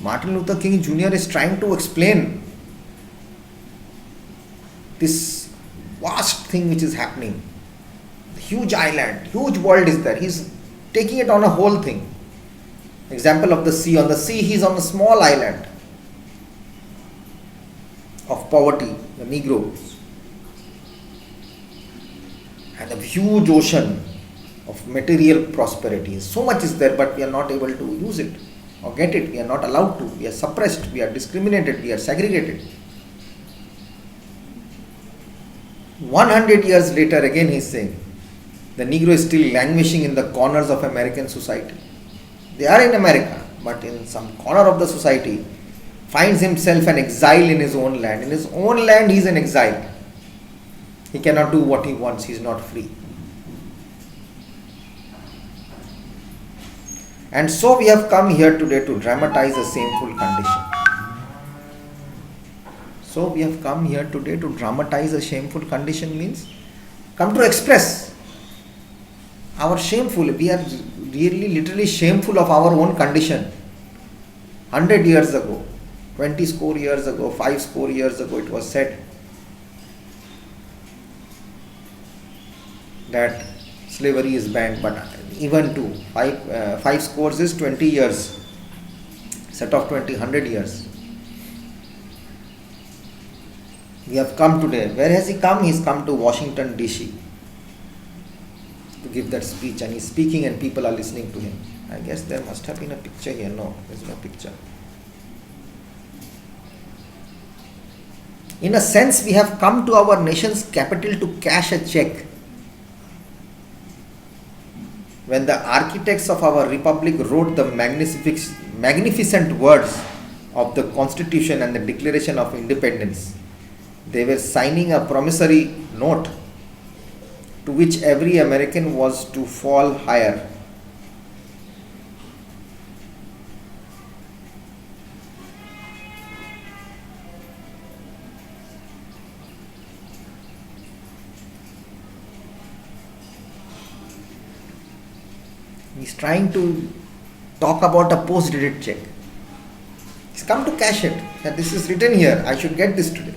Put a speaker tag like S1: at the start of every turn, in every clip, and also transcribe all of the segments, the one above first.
S1: Martin Luther King Jr. is trying to explain this vast thing which is happening. Huge island, huge world is there. He's taking it on a whole thing. Example of the sea. On the sea, he's on a small island of poverty, the Negroes, and a huge ocean of material prosperity. So much is there, but we are not able to use it or get it. We are not allowed to. We are suppressed. We are discriminated. We are segregated. 100 years later, again he is saying, the Negro is still languishing in the corners of American society. They are in America, but in some corner of the society, finds himself an exile in his own land. In his own land, he is an exile. He cannot do what he wants. He is not free. And so we have come here today to dramatize a shameful condition. So we have come here today to dramatize a shameful condition means come to express our shameful. We are really literally shameful of our own condition. 100 years ago, 20 score years ago, 5 score years ago, it was said that slavery is banned, but even to 5 scores is 20 years, set of 20, 100 years. We have come today. Where has he come? He has come to Washington DC to give that speech, and he is speaking and people are listening to him. I guess there must have been a picture here. No, there is no picture. In a sense, we have come to our nation's capital to cash a check. When the architects of our republic wrote the magnificent words of the Constitution and the Declaration of Independence, they were signing a promissory note to which every American was to fall higher. He's trying to talk about a post-dated check. He's come to cash it. That this is written here. I should get this today.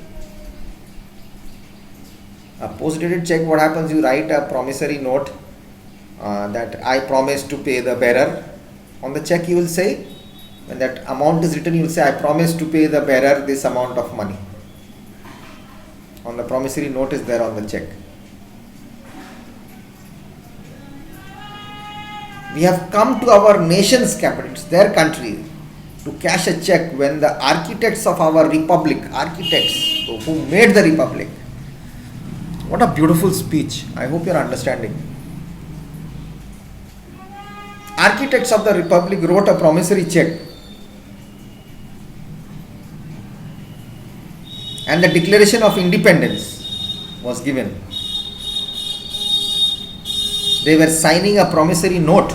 S1: A post-dated check, what happens? You write a promissory note that I promise to pay the bearer. On the check you will say, when that amount is written, you will say, I promise to pay the bearer this amount of money. On the promissory note is there on the check. We have come to our nation's capital, it's their country, to cash a check when the architects of our republic, architects who made the republic. What a beautiful speech. I hope you are understanding. Architects of the republic wrote a promissory check, and the Declaration of Independence was given. They were signing a promissory note.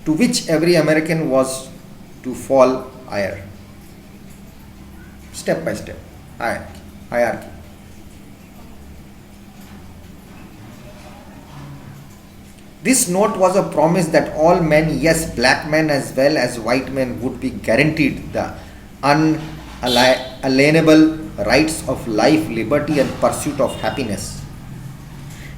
S1: To which every American was to fall higher. Step by step. Hierarchy. This note was a promise that all men, yes, black men as well as white men, would be guaranteed the unalienable rights of life, liberty, and pursuit of happiness.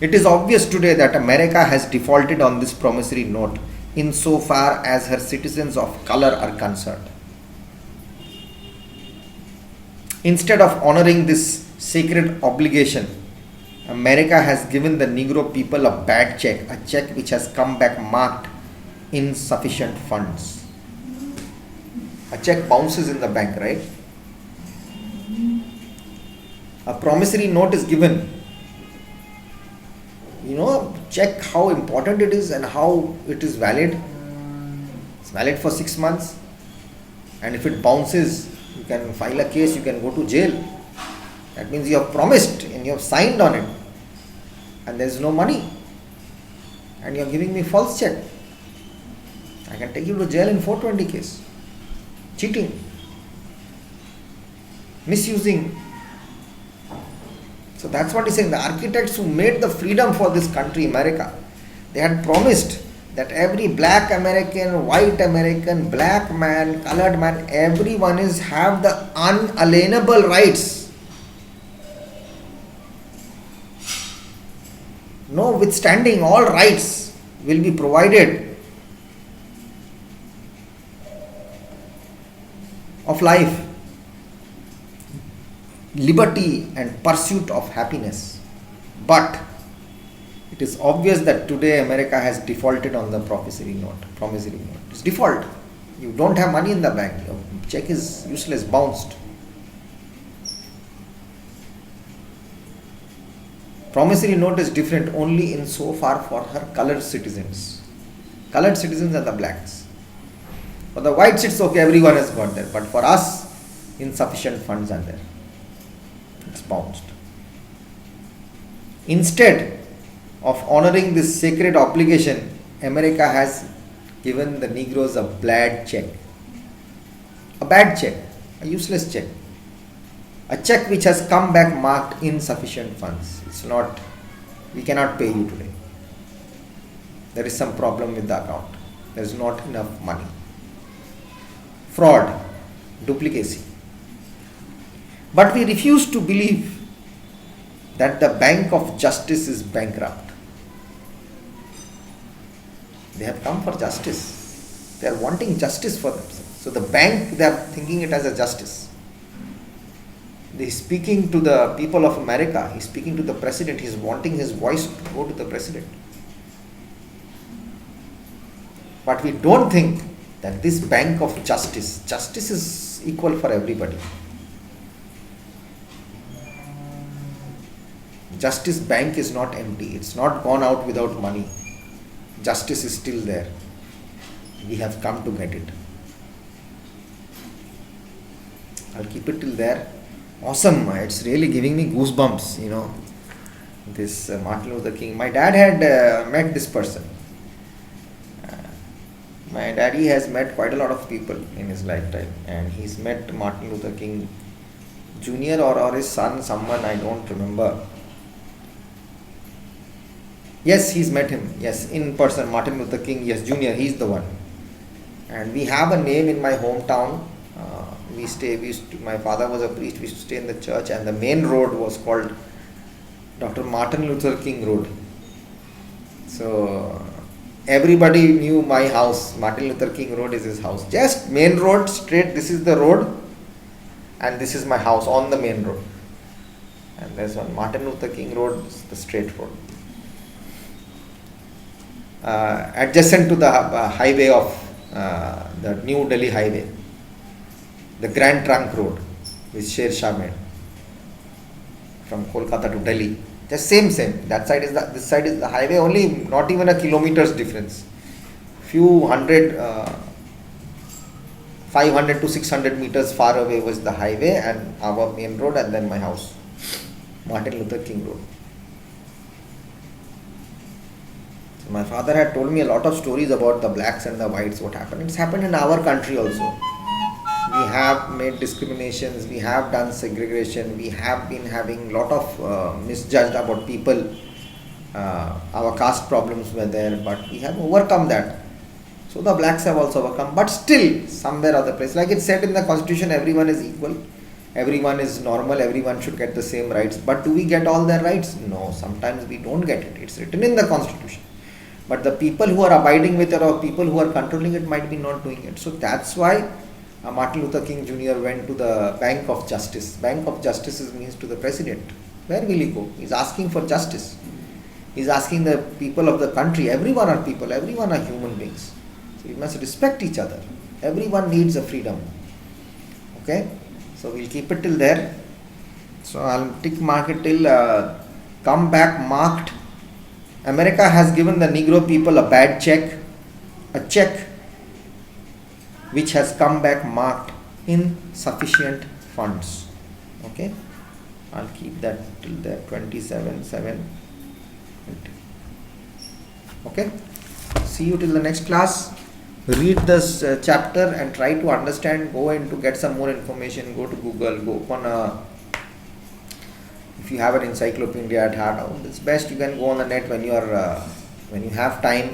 S1: It is obvious today that America has defaulted on this promissory note insofar as her citizens of color are concerned. Instead of honoring this sacred obligation, America has given the Negro people a bad check, a check which has come back marked insufficient funds. A check bounces in the bank, right? A promissory note is given. Check how important it is and how it is valid. It's valid for 6 months, and if it bounces, you can file a case, you can go to jail. That means you have promised and you have signed on it, and there is no money, and you are giving me false check. I can take you to jail in 420 case. Cheating, misusing So that's what he's saying. The architects who made the freedom for this country, America, they had promised that every black American, white American, black man, colored man, everyone is have the unalienable rights. Notwithstanding, all rights will be provided of life, liberty and pursuit of happiness. But it is obvious that today America has defaulted on the promissory note. It's default. You don't have money in the bank. Your check is useless, bounced. Promissory note is different only in so far for her colored citizens. Colored citizens are the blacks. For the whites it's okay, everyone has got there. But for us, insufficient funds are there. It's bounced. Instead of honoring this sacred obligation, America has given the Negroes a bad check. A bad check. A useless check. A check which has come back marked insufficient funds. It's not, we cannot pay you today. There is some problem with the account. There is not enough money. Fraud, duplicacy. But we refuse to believe that the Bank of Justice is bankrupt. They have come for justice. They are wanting justice for themselves. So the bank, they are thinking it as a justice. He is speaking to the people of America. He is speaking to the president. He is wanting his voice to go to the president. But we don't think that this Bank of Justice, justice is equal for everybody. Justice Bank is not empty. It's not gone out without money. Justice is still there. We have come to get it. I'll keep it till there. Awesome. It's really giving me goosebumps, this Martin Luther King. My dad had met this person. My daddy has met quite a lot of people in his lifetime, and he's met Martin Luther King Jr. or his son, someone, I don't remember. Yes, he's met him. Yes, in person, Martin Luther King, yes, Jr., he's the one. And we have a name in my hometown. My father was a priest, we used to stay in the church, and the main road was called Dr. Martin Luther King Road. So everybody knew my house. Martin Luther King Road is his house. Just main road, straight, this is the road, and this is my house on the main road. And there's one Martin Luther King Road, the straight road. Adjacent to the highway of the New Delhi highway, the Grand Trunk Road, which Sher Shah made from Kolkata to Delhi. Just same. That side is this side is the highway, only not even a kilometer's difference. Few hundred, 500 to 600 meters far away was the highway and our main road, and then my house, Martin Luther King Road. So my father had told me a lot of stories about the blacks and the whites, what happened. It's happened in our country also. We have made discriminations, we have done segregation, we have been having lot of misjudged about people. Our caste problems were there, but we have overcome that. So the blacks have also overcome, but still somewhere other place, like it said in the constitution, everyone is equal, everyone is normal, everyone should get the same rights. But do we get all their rights? No, sometimes we don't get it. It's written in the constitution. But the people who are abiding with it or people who are controlling it might be not doing it. So that's why Martin Luther King Jr. went to the Bank of Justice. Bank of Justice means to the president. Where will he go? He's asking for justice. He's asking the people of the country. Everyone are people. Everyone are human beings. So we must respect each other. Everyone needs a freedom. Okay? So we'll keep it till there. So I'll tick mark it till come back marked. America has given the Negro people a bad check. A check which has come back marked insufficient funds. Okay, I'll keep that till there, 27/7. Okay, see you till the next class. Read this chapter and try to understand. Go in to get some more information. Go to Google. Go open a. if you have an encyclopedia at home, it's best you can go on the net when you are when you have time.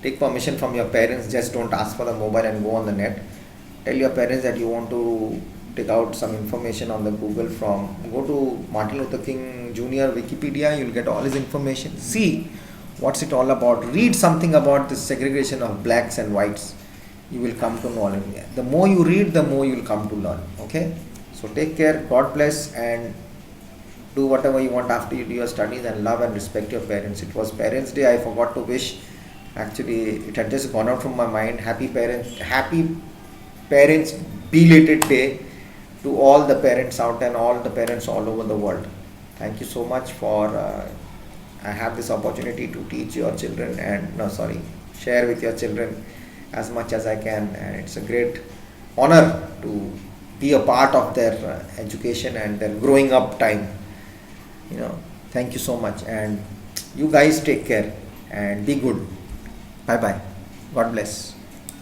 S1: Take permission from your parents. Just don't ask for the mobile and go on the net. Tell your parents that you want to take out some information on the Google from. Go to Martin Luther King Jr. Wikipedia. You'll get all his information. See what's it all about. Read something about this segregation of blacks and whites. You will come to know it. The more you read, the more you will come to learn. Okay. So take care. God bless, and do whatever you want after you do your studies, and love and respect your parents. It was Parents Day. I forgot to wish. Actually, it had just gone out from my mind. Happy parents belated day to all the parents out and all the parents all over the world. Thank you so much for I have this opportunity to teach your children and share with your children as much as I can, and it's a great honor to be a part of their education and their growing up time. Thank you so much, and you guys take care and be good. Bye bye. God bless.